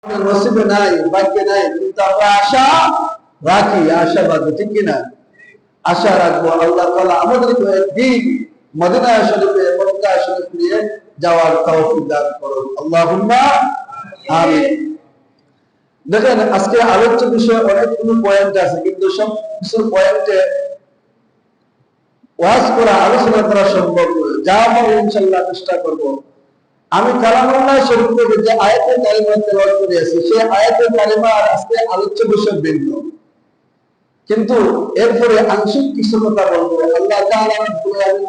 নসিবে নাই, ভাগ্যে নাই, কিন্তু আমরা আশা রাখি, আশাবাদ, ঠিক কিনা? আশা রাখবো আল্লাহ তাআলা আমাদেরকে একদিন মদিনা শরীফে, মক্কা শরীফ নিয়ে যাওয়ার তৌফিক দান করুন, আল্লাহুম্মা আমিন। দেখেন, আজকে আলোচ্য বিষয় অনেকগুলো পয়েন্ট আছে, কিন্তু সব কিছু পয়েন্টে ওয়াজ করা, আলোচনা করা সম্ভব নয়। যা আমরা ইনশাআল্লাহ চেষ্টা করব। আমি কালামুল্লাহ শরীফ থেকে যে আয়াতে কারিমা তেলাওয়াত করেছি, সেই আয়াতে কারিমা আজকে আলোচ্য বিষয় ভিন্ন, কিন্তু এরপরে আংশিক কিছু কথা বলবো। আল্লাহ তাআলা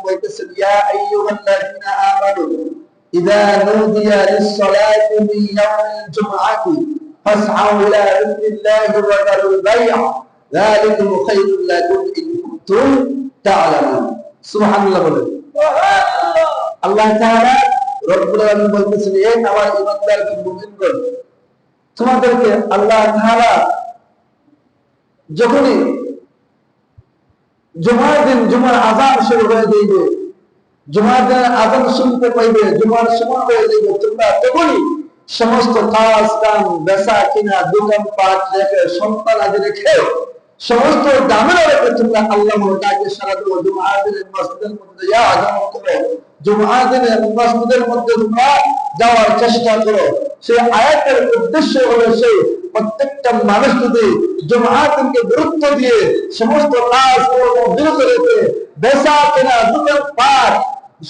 বলতেছেন, ইয়া আইয়ুহাল্লাযীনা আমানু ইযা নুদিয়া লিস-সালাতি মিন ইয়াউমিল জুমআতি ফাসআউ ইলা যিকরিল্লাহি ওয়া যারুল বাই'a যালিকুম খায়রুল লাকুম ইন কুনতুম তা'লামুন। সুবহানাল্লাহ বলেন। সুবহানাল্লাহ। আল্লাহ তাআলা রব্বুল আলামিন বলতেছেন, হে আমার ঈমানদার মুমিনগণ, তোমাদেরকে আল্লাহ তাআলা যখনই জুমার দিন, জুমার আযান শুরু হয়ে যাইবে, জুমার দিন আযান শুনতে পাইবে, জুমার সময় হয়ে যাইবে, তোমরা তখনই সমস্ত কাজ কাম, বেচা কিনা, দোকান পাট রেখে, সন্তান আদি রেখে, সমস্ত দামের রেখে তোমরা আল্লাহর ডাকে সাড়া দাও। জুমার দিনের মসজিদের মধ্যে আযান করো, জুমার দিনের মসজিদের মধ্যে তোমরা যাওয়ার চেষ্টা করো। সেই আয়াতের উদ্দেশ্য হলো সেই প্রত্যেকটা মানুষ যদি জুমার দিনকে গুরুত্ব দিয়ে সমস্ত কাজ কর্ম বিরত রেখে, বেচা কেনা, দোকান পাট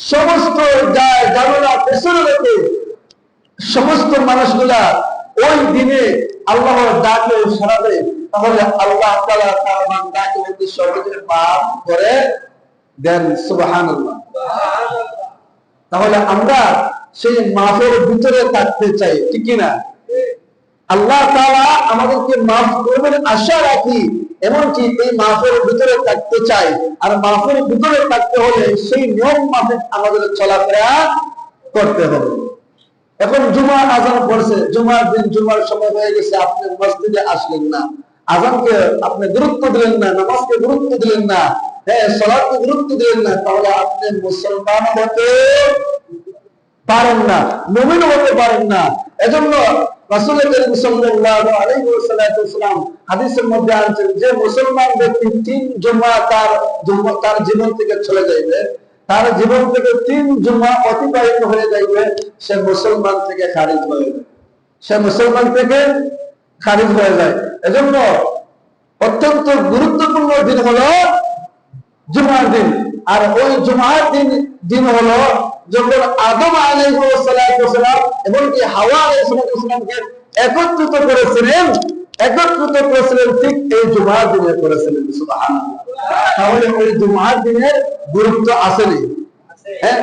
সমস্ত যায় ঝামেলা পেছনে রেখে সমস্ত মানুষগুলা ওই দিনে আল্লাহর ডাকে সাড়া দেয়, তাহলে আল্লাহ তাআলা তার বান্দাকে অতি সহজে মাফ করে দেন। সুবহানাল্লাহ। তাহলে আমরা সেই মাফের ভিতরে থাকতে চাই, ঠিক কিনা? আল্লাহ তাআলা আমাদেরকে মাফ করবেন আশা রাখি, এমনকি এই মাফের ভিতরে থাকতে চাই। আর মাফের ভিতরে থাকতে হলে সেই নিয়ম মাফিক আমাদের চলাফেরা করতে হবে। এখন জুমার আযান পড়ছে, জুমার দিন, জুমার সময় হয়ে গেছে, আপনি মসজিদে আসলেন না, আযানকে আপনি গুরুত্ব দিলেন না, নামাজকে গুরুত্ব দিলেন না, হ্যাঁ, সালাতকে গুরুত্ব দিলেন না, তাহলে আপনি মুসলমান হতে পারেন না, মুমিন হতে পারেন না। এজন্য রাসূল করিম সাল্লাল্লাহু আলাইহি ওয়াসাল্লাম হাদিসের মধ্যে আনছেন যে মুসলমান ব্যক্তি 3 জুমা তার জীবন থেকে চলে যাবে, তার জীবন থেকে 3 জুমা অতিবাহিত হয়ে যাবে, সে মুসলমান থেকে খারিজ হয়ে যায়, সে মুসলমান থেকে খারিজ হয়ে যায়। এজন্য অত্যন্ত গুরুত্বপূর্ণ দিন হলো জুমার দিন। আর ওই জুমার দিন হলো যখন আদম আলাইহিস সালাম এবং কি হাওয়া আলাইহিস সালামকে একত্রিত করেছিলেন, ঠিক এই জুমার দিনে করেছিলেন। সুবহানাল্লাহ। তাহলে ওই জুমার দিনের গুরুত্ব আসেনি? হ্যাঁ,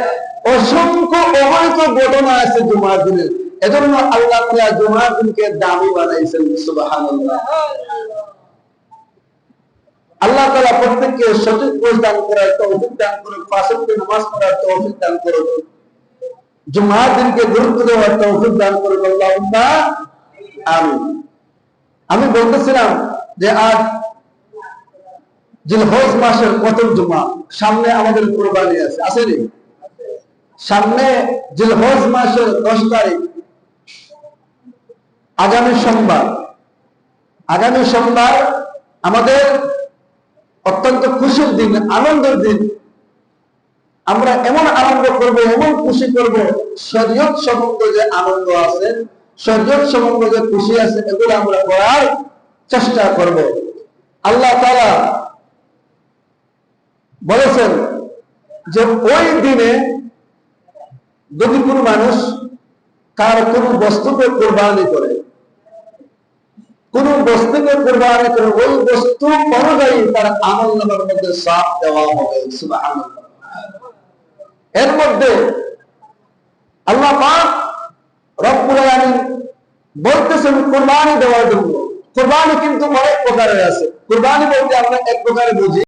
অসংখ্য অগণিত ঘটনা আছে জুমার দিনের। এজন্য আল্লাহ তাআলা জুমার দিনকে দামি বানাইছেন। সুবহানাল্লাহ। আল্লাহ তাআলা প্রত্যেককে সঠিক বুঝ দান করার তৌফিক দান করুন, পাঁচ ওয়াক্ত নামাজ পড়ার তৌফিক দান করুন, জুমার দিনকে গুরুত্ব দেওয়ার তৌফিক দান করুন, আল্লাহুম্মা আমিন। আমি বলতেছিলাম যে আজ জিলহজ মাসের প্রথম জুমা, সামনে আমাদের কুরবানি আছে, আসেনি? সামনে জিলহজ মাসের 10 তারিখ, আগামী সোমবার আমাদের অত্যন্ত খুশির দিন, আনন্দের দিন। আমরা এমন আনন্দ করব, এমন খুশি করব, শরীয়ত সম্বন্ধে যে আনন্দ আছে, শরীয়ত সম্বন্ধে যে খুশি আছে, এগুলো আমরা করার চেষ্টা করব। আল্লাহ তাআলা বলেছেন যে ওই দিনে যদি কোনো মানুষ তার কোনো বস্তুকে কোরবানি করে, ওই বস্তু অনুযায়ী তার আমলনামার মধ্যে সওয়াব দেওয়া হবে। সুবহানাল্লাহ। এর মধ্যে আল্লাহ পাক রব্বুল আলামিন বলতেছেন কুরবানি দেওয়ার জন্য। কুরবানি কিন্তু অনেক প্রকারের আছে। কুরবানি বলতে আমরা এক প্রকারে বুঝি